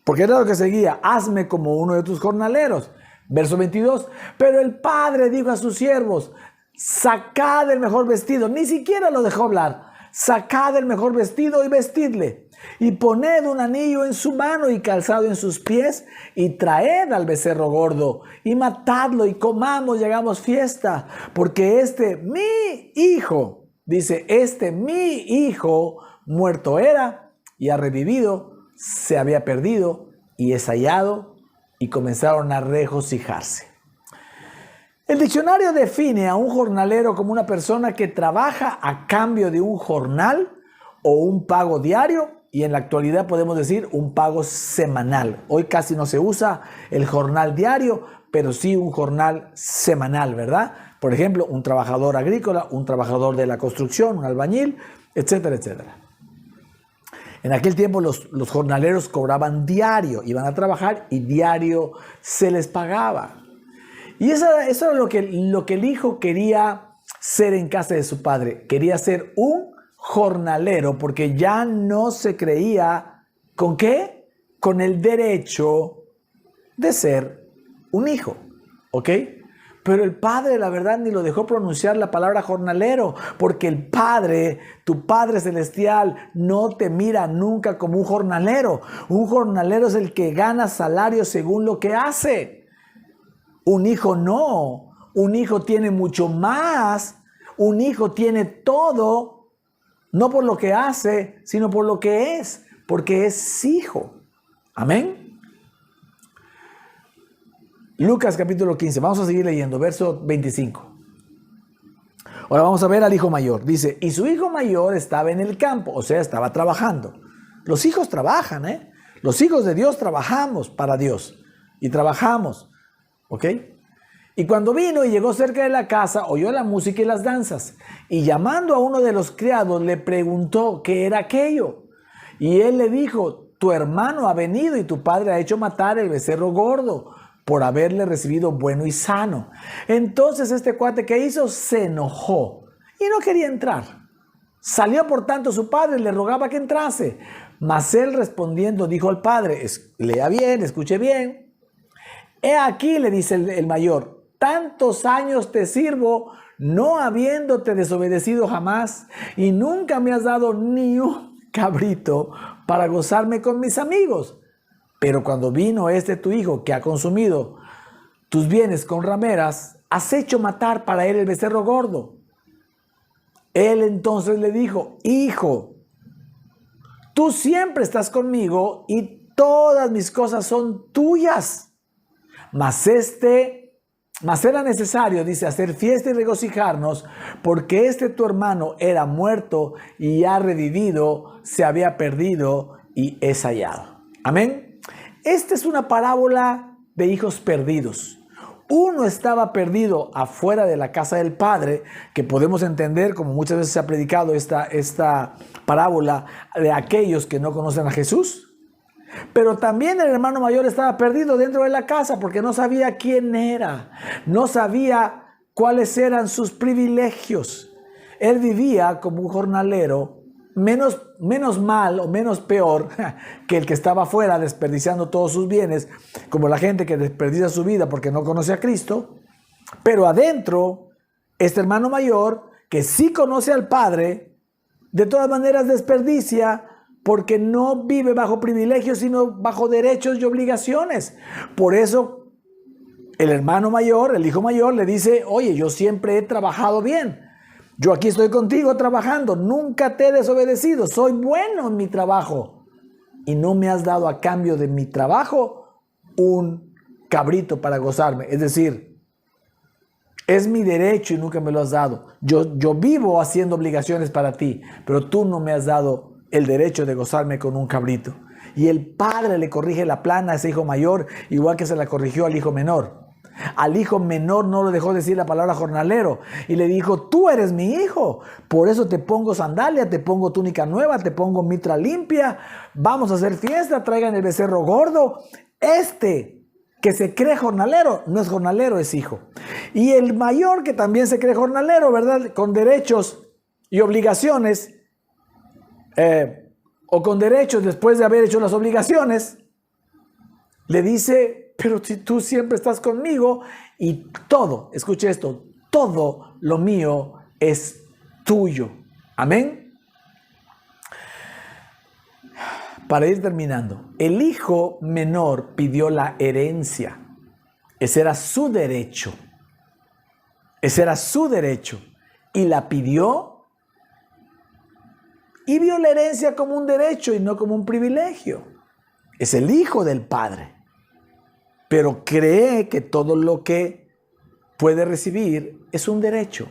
porque era lo que seguía, hazme como uno de tus jornaleros. Verso 22, pero el padre dijo a sus siervos, sacad el mejor vestido, ni siquiera lo dejó hablar, sacad el mejor vestido y vestidle, y poned un anillo en su mano y calzado en sus pies, y traed al becerro gordo, y matadlo, y comamos y hagamos fiesta, porque mi hijo, dice, mi hijo muerto era, y ha revivido, se había perdido, y es hallado, y comenzaron a regocijarse. El diccionario define a un jornalero como una persona que trabaja a cambio de un jornal o un pago diario, y en la actualidad podemos decir un pago semanal. Hoy casi no se usa el jornal diario, pero sí un jornal semanal, ¿verdad? Por ejemplo, un trabajador agrícola, un trabajador de la construcción, un albañil, etcétera, etcétera. En aquel tiempo los jornaleros cobraban diario, iban a trabajar y diario se les pagaba. Y eso era lo que el hijo quería ser en casa de su padre. Quería ser un jornalero porque ya no se creía, ¿con qué? Con el derecho de ser un hijo, ¿ok? Pero el padre, la verdad, ni lo dejó pronunciar la palabra jornalero, porque el padre, tu Padre Celestial, no te mira nunca como un jornalero. Un jornalero es el que gana salario según lo que hace. Un hijo no. Un hijo tiene mucho más. Un hijo tiene todo, no por lo que hace, sino por lo que es, porque es hijo. Amén. Lucas capítulo 15, vamos a seguir leyendo, verso 25. Ahora vamos a ver al hijo mayor. Dice, y su hijo mayor estaba en el campo, o sea, estaba trabajando. Los hijos trabajan, ¿eh? Los hijos de Dios trabajamos para Dios y trabajamos, ¿ok? Y cuando vino y llegó cerca de la casa, oyó la música y las danzas. Y llamando a uno de los criados, le preguntó qué era aquello. Y él le dijo, tu hermano ha venido y tu padre ha hecho matar el becerro gordo por haberle recibido bueno y sano. Entonces este cuate, ¿qué hizo? Se enojó y no quería entrar. Salió por tanto su padre y le rogaba que entrase. Mas él respondiendo dijo al padre, lea bien, escuche bien. He aquí, le dice el mayor, tantos años te sirvo, no habiéndote desobedecido jamás, y nunca me has dado ni un cabrito para gozarme con mis amigos. Pero cuando vino tu hijo que ha consumido tus bienes con rameras, has hecho matar para él el becerro gordo. Él entonces le dijo, hijo, tú siempre estás conmigo y todas mis cosas son tuyas. Mas Mas era necesario, dice, hacer fiesta y regocijarnos, porque este tu hermano era muerto y ha revivido, se había perdido y es hallado. Amén. Esta es una parábola de hijos perdidos. Uno estaba perdido afuera de la casa del padre, que podemos entender, como muchas veces se ha predicado esta parábola, de aquellos que no conocen a Jesús. Pero también el hermano mayor estaba perdido dentro de la casa porque no sabía quién era, no sabía cuáles eran sus privilegios. Él vivía como un jornalero, menos mal o menos peor que el que estaba afuera desperdiciando todos sus bienes, como la gente que desperdicia su vida porque no conoce a Cristo. Pero adentro, este hermano mayor, que sí conoce al Padre, de todas maneras desperdicia, porque no vive bajo privilegios, sino bajo derechos y obligaciones. Por eso el hermano mayor, el hijo mayor, le dice, oye, yo siempre he trabajado bien. Yo aquí estoy contigo trabajando, nunca te he desobedecido, soy bueno en mi trabajo. Y no me has dado a cambio de mi trabajo un cabrito para gozarme. Es decir, es mi derecho y nunca me lo has dado. Yo vivo haciendo obligaciones para ti, pero tú no me has dado el derecho de gozarme con un cabrito. Y el padre le corrige la plana a ese hijo mayor, igual que se la corrigió al hijo menor. Al hijo menor no lo dejó decir la palabra jornalero y le dijo, tú eres mi hijo, por eso te pongo sandalia, te pongo túnica nueva, te pongo mitra limpia, vamos a hacer fiesta, traigan el becerro gordo. Este que se cree jornalero, no es jornalero, es hijo. Y el mayor, que también se cree jornalero, ¿verdad? Con derechos y obligaciones, o con derechos después de haber hecho las obligaciones, le dice, pero si tú siempre estás conmigo y todo, escuche esto, todo lo mío es tuyo. Amén. Para ir terminando, el hijo menor pidió la herencia. Ese era su derecho. Ese era su derecho. Y la pidió. Y vio la herencia como un derecho y no como un privilegio. Es el hijo del padre. Pero cree que todo lo que puede recibir es un derecho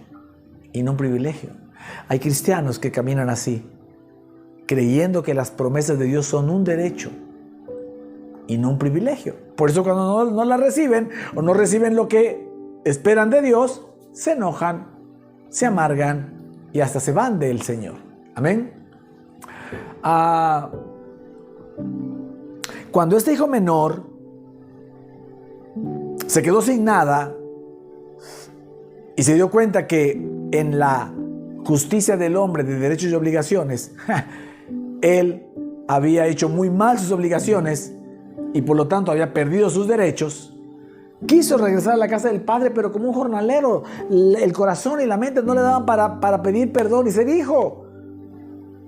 y no un privilegio. Hay cristianos que caminan así, creyendo que las promesas de Dios son un derecho y no un privilegio. Por eso cuando no las reciben o no reciben lo que esperan de Dios, se enojan, se amargan y hasta se van del Señor. Amén. Cuando este hijo menor se quedó sin nada y se dio cuenta que en la justicia del hombre de derechos y obligaciones, él había hecho muy mal sus obligaciones y por lo tanto había perdido sus derechos, quiso regresar a la casa del padre, pero como un jornalero, el corazón y la mente no le daban para pedir perdón y ser hijo.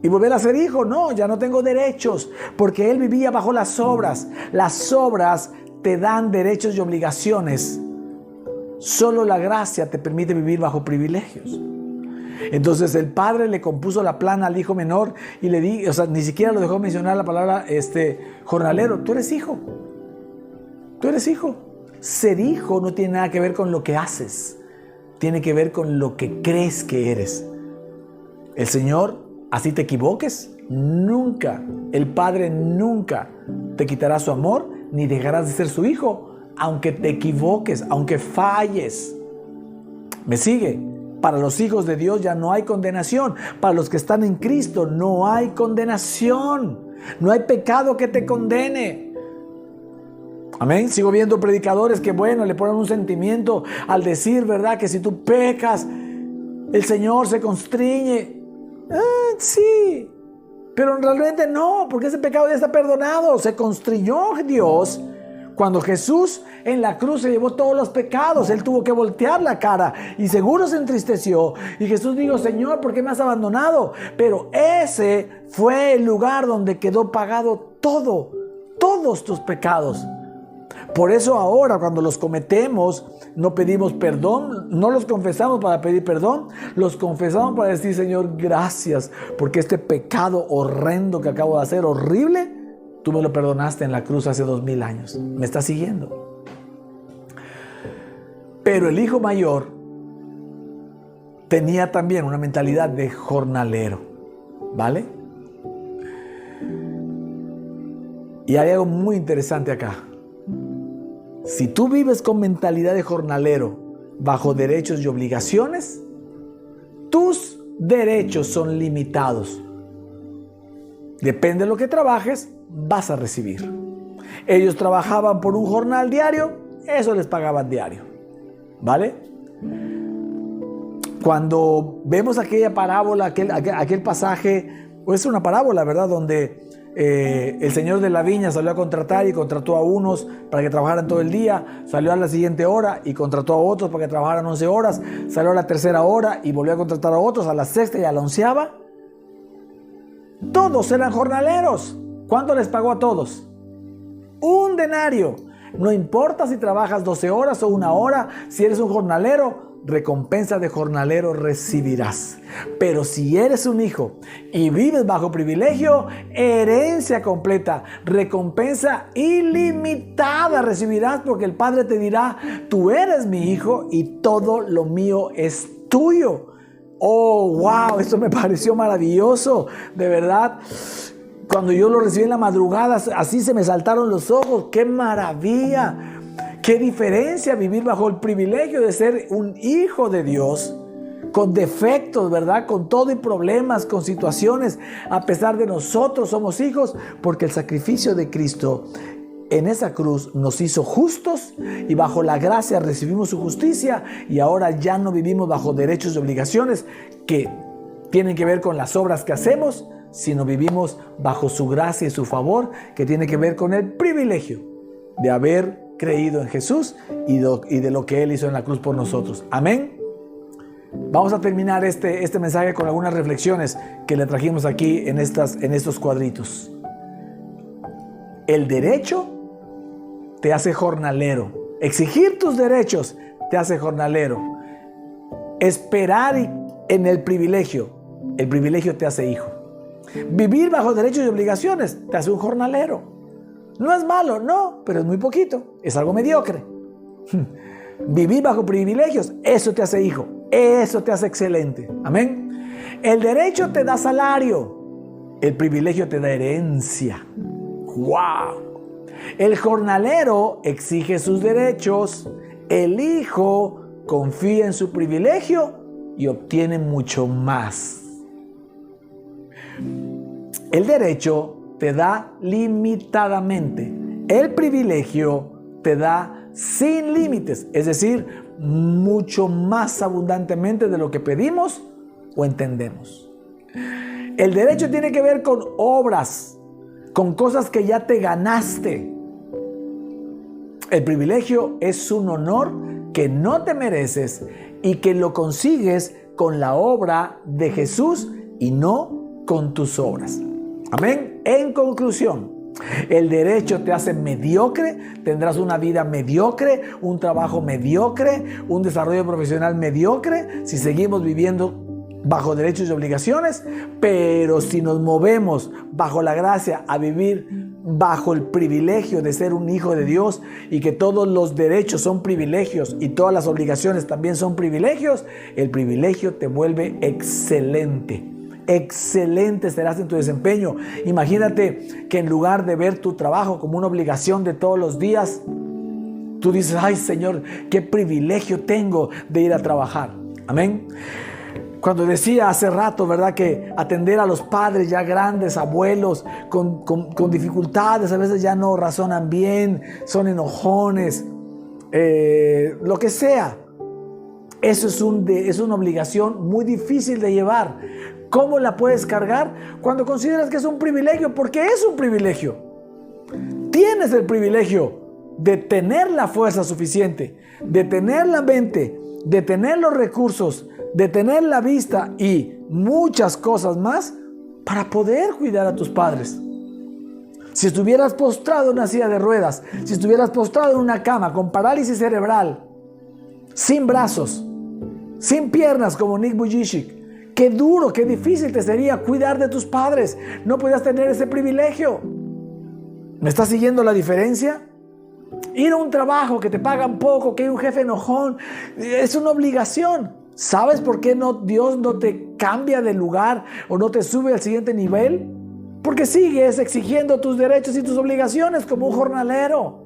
Y volver a ser hijo, no, ya no tengo derechos, porque él vivía bajo las obras. Las obras te dan derechos y obligaciones. Solo la gracia te permite vivir bajo privilegios. Entonces el padre le compuso la plana al hijo menor y le di, o sea, ni siquiera lo dejó mencionar la palabra jornalero. Tú eres hijo. Tú eres hijo. Ser hijo no tiene nada que ver con lo que haces. Tiene que ver con lo que crees que eres. El Señor, así te equivoques, nunca, el Padre nunca te quitará su amor ni dejarás de ser su hijo, aunque te equivoques, aunque falles. ¿Me sigue? Para los hijos de Dios ya no hay condenación. Para los que están en Cristo no hay condenación. No hay pecado que te condene. Amén. Sigo viendo predicadores que, bueno, le ponen un sentimiento al decir, ¿verdad?, que si tú pecas, el Señor se constriñe. Sí, pero realmente no, porque ese pecado ya está perdonado. Se constriñó Dios cuando Jesús en la cruz se llevó todos los pecados. Él tuvo que voltear la cara y seguro se entristeció. Y Jesús dijo, Señor, ¿por qué me has abandonado? Pero ese fue el lugar donde quedó pagado todos tus pecados. Por eso ahora cuando los cometemos no pedimos perdón, no los confesamos para pedir perdón, los confesamos para decir, Señor, gracias, porque este pecado horrendo que acabo de hacer, horrible, tú me lo perdonaste en la cruz hace 2000 años. ¿Me estás siguiendo? Pero el hijo mayor tenía también una mentalidad de jornalero, ¿vale? Y hay algo muy interesante acá. Si tú vives con mentalidad de jornalero, bajo derechos y obligaciones, tus derechos son limitados. Depende de lo que trabajes, vas a recibir. Ellos trabajaban por un jornal diario, eso les pagaban diario, ¿vale? Cuando vemos aquella parábola, aquel pasaje, es una parábola, ¿verdad? Donde el señor de la viña salió a contratar y contrató a unos para que trabajaran todo el día, salió a la siguiente hora y contrató a otros para que trabajaran 11 horas, salió a la tercera hora y volvió a contratar a otros a la sexta y a la 11ª. Todos eran jornaleros. ¿Cuánto les pagó a todos? Un denario. No importa si trabajas 12 horas o 1 hora, si eres un jornalero, recompensa de jornalero recibirás. Pero si eres un hijo y vives bajo privilegio, herencia completa, recompensa ilimitada recibirás, porque el Padre te dirá: tú eres mi hijo y todo lo mío es tuyo. Oh, wow, esto me pareció maravilloso, de verdad. Cuando yo lo recibí en la madrugada, así se me saltaron los ojos. ¡Qué maravilla! ¡Qué diferencia vivir bajo el privilegio de ser un hijo de Dios! Con defectos, ¿verdad? Con todo y problemas, con situaciones. A pesar de nosotros somos hijos, porque el sacrificio de Cristo en esa cruz nos hizo justos y bajo la gracia recibimos su justicia, y ahora ya no vivimos bajo derechos y obligaciones que tienen que ver con las obras que hacemos, sino vivimos bajo su gracia y su favor, que tiene que ver con el privilegio de haber creído en Jesús y de lo que Él hizo en la cruz por nosotros. Amén. Vamos a terminar este mensaje con algunas reflexiones que le trajimos aquí en estos cuadritos. El derecho te hace jornalero. Exigir tus derechos te hace jornalero. Esperar en el privilegio te hace hijo. Vivir bajo derechos y obligaciones te hace un jornalero. No es malo, no, pero es muy poquito, es algo mediocre. Vivir bajo privilegios, eso te hace hijo, eso te hace excelente. Amén. El derecho te da salario, el privilegio te da herencia. ¡Wow! El jornalero exige sus derechos, el hijo confía en su privilegio y obtiene mucho más. El derecho te da limitadamente, el privilegio te da sin límites, es decir, mucho más abundantemente de lo que pedimos o entendemos. El derecho tiene que ver con obras, con cosas que ya te ganaste. El privilegio es un honor que no te mereces y que lo consigues con la obra de Jesús y no con tus obras. Amén. En conclusión, el derecho te hace mediocre, tendrás una vida mediocre, un trabajo mediocre, un desarrollo profesional mediocre si seguimos viviendo bajo derechos y obligaciones. Pero si nos movemos bajo la gracia a vivir bajo el privilegio de ser un hijo de Dios, y que todos los derechos son privilegios y todas las obligaciones también son privilegios, el privilegio te vuelve excelente. Excelente serás en tu desempeño. Imagínate que en lugar de ver tu trabajo como una obligación de todos los días, tú dices: ay, Señor, qué privilegio tengo de ir a trabajar. Amén. Cuando decía hace rato, ¿verdad?, que atender a los padres ya grandes, abuelos, con dificultades, a veces ya no razonan bien, son enojones, lo que sea. Eso es una obligación muy difícil de llevar. ¿Cómo la puedes cargar? Cuando consideras que es un privilegio, porque es un privilegio. Tienes el privilegio de tener la fuerza suficiente, de tener la mente, de tener los recursos, de tener la vista y muchas cosas más para poder cuidar a tus padres. Si estuvieras postrado en una silla de ruedas, si estuvieras postrado en una cama con parálisis cerebral, sin brazos, sin piernas como Nick Vujicic, qué duro, qué difícil te sería cuidar de tus padres. No podías tener ese privilegio. ¿Me estás siguiendo la diferencia? Ir a un trabajo que te pagan poco, que hay un jefe enojón, es una obligación. ¿Sabes por qué Dios no te cambia de lugar o no te sube al siguiente nivel? Porque sigues exigiendo tus derechos y tus obligaciones como un jornalero.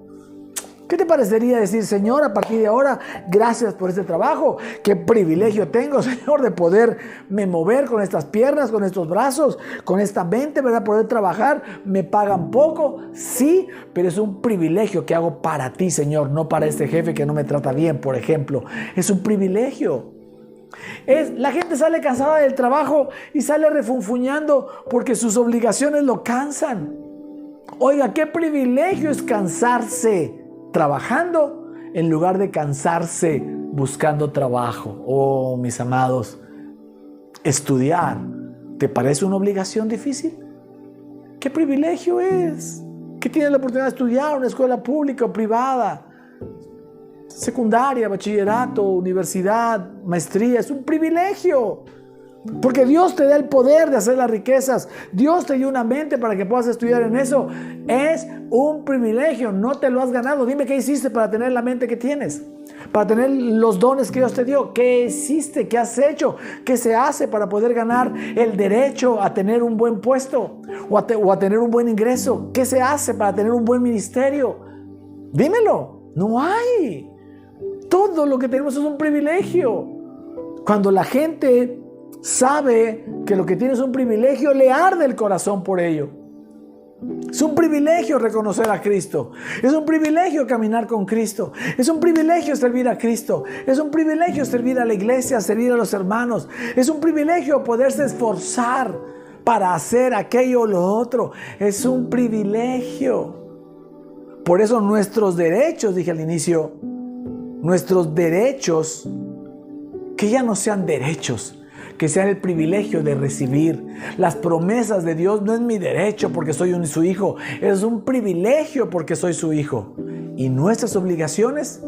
¿Qué te parecería decir, Señor, a partir de ahora, gracias por este trabajo? Qué privilegio tengo, Señor, de poderme mover con estas piernas, con estos brazos, con esta mente, ¿verdad? Poder trabajar. Me pagan poco, sí, pero es un privilegio que hago para ti, Señor, no para este jefe que no me trata bien, por ejemplo. Es un privilegio. La gente sale cansada del trabajo y sale refunfuñando porque sus obligaciones lo cansan. Oiga, qué privilegio es cansarse trabajando en lugar de cansarse buscando trabajo. Oh, mis amados, estudiar, ¿te parece una obligación difícil? ¿Qué privilegio es? Que tienes la oportunidad de estudiar en una escuela pública o privada, secundaria, bachillerato, universidad, maestría. Es un privilegio. Porque Dios te da el poder de hacer las riquezas. Dios te dio una mente para que puedas estudiar en eso. Es un privilegio, no te lo has ganado. Dime qué hiciste para tener la mente que tienes, para tener los dones que Dios te dio. ¿Qué hiciste? ¿Qué has hecho? ¿Qué se hace para poder ganar el derecho a tener un buen puesto o a tener un buen ingreso? ¿Qué se hace para tener un buen ministerio? Dímelo. No hay. Todo lo que tenemos es un privilegio. Cuando la gente sabe que lo que tiene es un privilegio, le arde el corazón por ello. Es un privilegio reconocer a Cristo. Es un privilegio caminar con Cristo. Es un privilegio servir a Cristo. Es un privilegio servir a la iglesia, servir a los hermanos. Es un privilegio poderse esforzar para hacer aquello o lo otro. Es un privilegio. Por eso nuestros derechos, dije al inicio, nuestros derechos, que ya no sean derechos, que sean el privilegio de recibir. Las promesas de Dios no es mi derecho porque soy su hijo, es un privilegio porque soy su hijo. Y nuestras obligaciones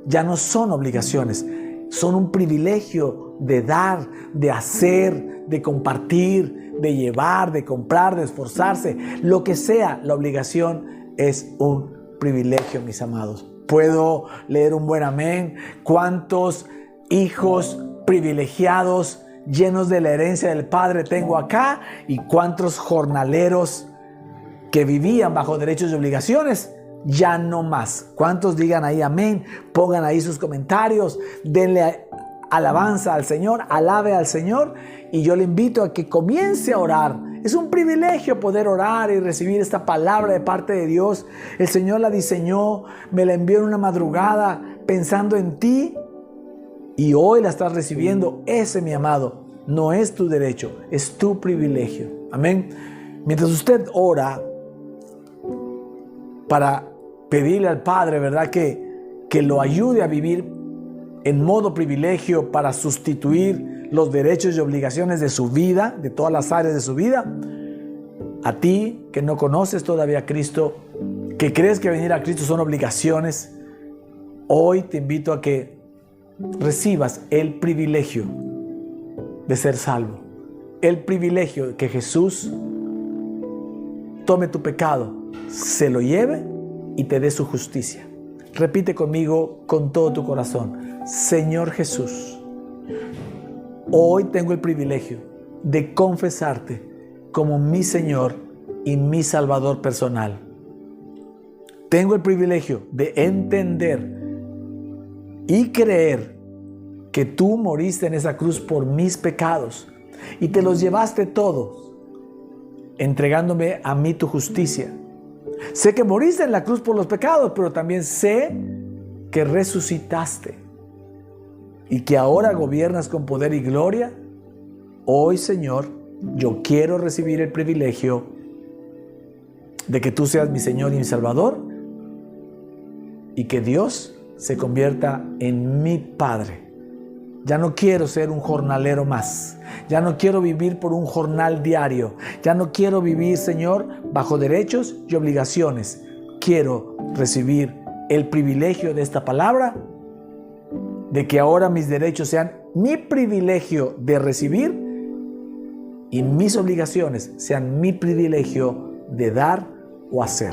ya no son obligaciones, son un privilegio de dar, de hacer, de compartir, de llevar, de comprar, de esforzarse. Lo que sea, la obligación es un privilegio, mis amados. ¿Puedo leer un buen amén? ¿Cuántos hijos privilegiados, llenos de la herencia del Padre tengo acá? ¿Y cuántos jornaleros que vivían bajo derechos y obligaciones? Ya no más. ¿Cuántos digan ahí amén? Pongan ahí sus comentarios, denle alabanza al Señor, alabe al Señor, y yo le invito a que comience a orar. Es un privilegio poder orar y recibir esta palabra de parte de Dios. El Señor la diseñó, me la envió en una madrugada pensando en ti, y hoy la estás recibiendo. Ese, mi amado, no es tu derecho, es tu privilegio. Amén. Mientras usted ora para pedirle al Padre, ¿verdad?, que lo ayude a vivir en modo privilegio para sustituir los derechos y obligaciones de su vida, de todas las áreas de su vida. A ti que no conoces todavía a Cristo, que crees que venir a Cristo son obligaciones, hoy te invito a que recibas el privilegio de ser salvo, el privilegio de que Jesús tome tu pecado, se lo lleve y te dé su justicia. Repite conmigo con todo tu corazón: Señor Jesús, hoy tengo el privilegio de confesarte como mi Señor y mi Salvador personal. Tengo el privilegio de entender y creer que tú moriste en esa cruz por mis pecados y te los llevaste todos, entregándome a mí tu justicia. Sé que moriste en la cruz por los pecados, pero también sé que resucitaste y que ahora gobiernas con poder y gloria. Hoy, Señor, yo quiero recibir el privilegio de que tú seas mi Señor y mi Salvador, y que Dios se convierta en mi Padre. Ya no quiero ser un jornalero más. Ya no quiero vivir por un jornal diario. Ya no quiero vivir, Señor, bajo derechos y obligaciones. Quiero recibir el privilegio de esta palabra, de que ahora mis derechos sean mi privilegio de recibir y mis obligaciones sean mi privilegio de dar o hacer.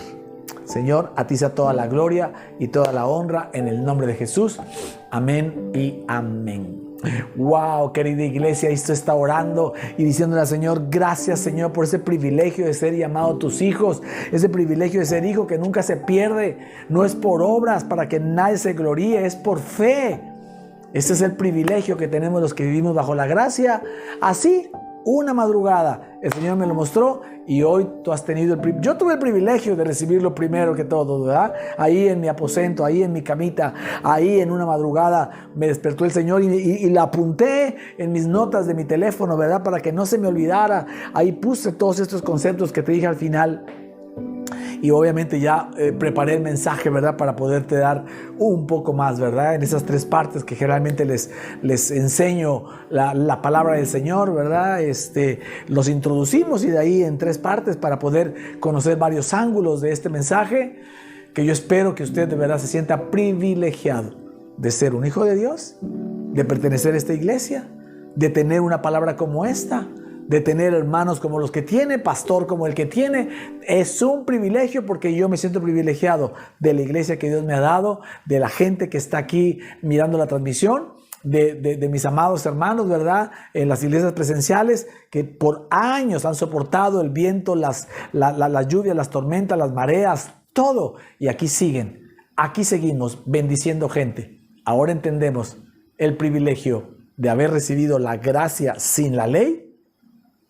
Señor, a ti sea toda la gloria y toda la honra en el nombre de Jesús. Amén y amén. Wow, querida iglesia, esto está orando y diciéndole al Señor, gracias Señor por ese privilegio de ser llamado tus hijos, ese privilegio de ser hijo que nunca se pierde, no es por obras para que nadie se gloríe, es por fe. Ese es el privilegio que tenemos los que vivimos bajo la gracia. Así, una madrugada, el Señor me lo mostró y hoy tú has tenido yo tuve el privilegio de recibirlo primero que todo, ¿verdad? Ahí en mi aposento, ahí en mi camita, ahí en una madrugada me despertó el Señor y la apunté en mis notas de mi teléfono, ¿verdad? Para que no se me olvidara. Ahí puse todos estos conceptos que te dije al final. Y obviamente ya preparé el mensaje, ¿verdad? Para poderte dar un poco más, ¿verdad? En esas 3 partes que generalmente les enseño la palabra del Señor, ¿verdad? Los introducimos y de ahí en 3 partes para poder conocer varios ángulos de este mensaje, que yo espero que usted de verdad se sienta privilegiado de ser un hijo de Dios, de pertenecer a esta iglesia, de tener una palabra como esta, de tener hermanos como los que tiene, pastor como el que tiene. Es un privilegio porque yo me siento privilegiado de la iglesia que Dios me ha dado, de la gente que está aquí mirando la transmisión, de mis amados hermanos, ¿verdad? En las iglesias presenciales que por años han soportado el viento, las lluvias, las tormentas, las mareas, todo. Y aquí seguimos bendiciendo gente. Ahora entendemos el privilegio de haber recibido la gracia sin la ley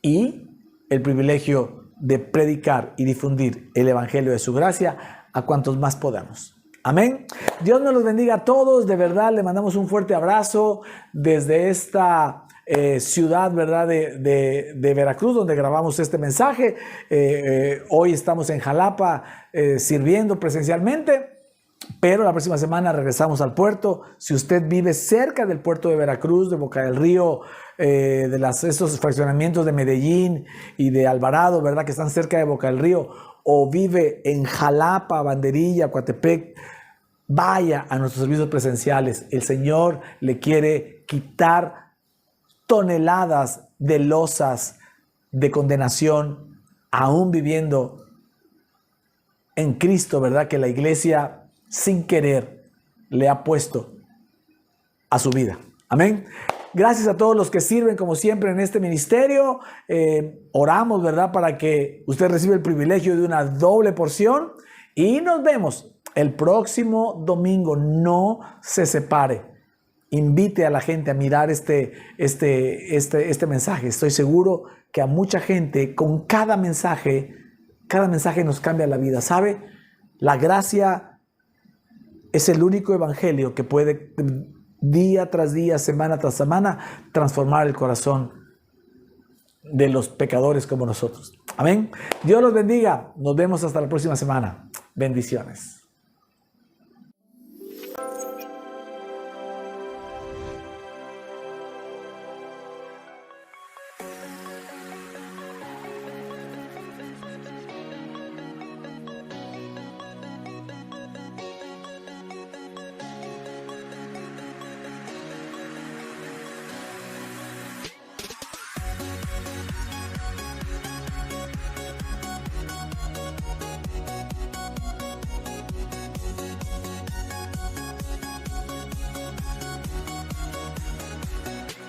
y el privilegio de predicar y difundir el evangelio de su gracia a cuantos más podamos. Amén. Dios nos los bendiga a todos. De verdad, le mandamos un fuerte abrazo desde esta ciudad, ¿verdad? De Veracruz, donde grabamos este mensaje. Hoy estamos en Jalapa sirviendo presencialmente. Pero la próxima semana regresamos al puerto. Si usted vive cerca del puerto de Veracruz, de Boca del Río, estos fraccionamientos de Medellín y de Alvarado, ¿verdad? Que están cerca de Boca del Río, o vive en Jalapa, Banderilla, Coatepec, vaya a nuestros servicios presenciales. El Señor le quiere quitar toneladas de losas de condenación, aún viviendo en Cristo, ¿verdad? Que la iglesia sin querer le ha puesto a su vida. Amén. Gracias a todos los que sirven como siempre en este ministerio. Oramos, ¿verdad? Para que usted reciba el privilegio de una doble porción. Y nos vemos el próximo domingo. No se separe. Invite a la gente a mirar este mensaje. Estoy seguro que a mucha gente con cada mensaje nos cambia la vida. ¿Sabe? La gracia es el único evangelio que puede día tras día, semana tras semana, transformar el corazón de los pecadores como nosotros. Amén. Dios los bendiga. Nos vemos hasta la próxima semana. Bendiciones.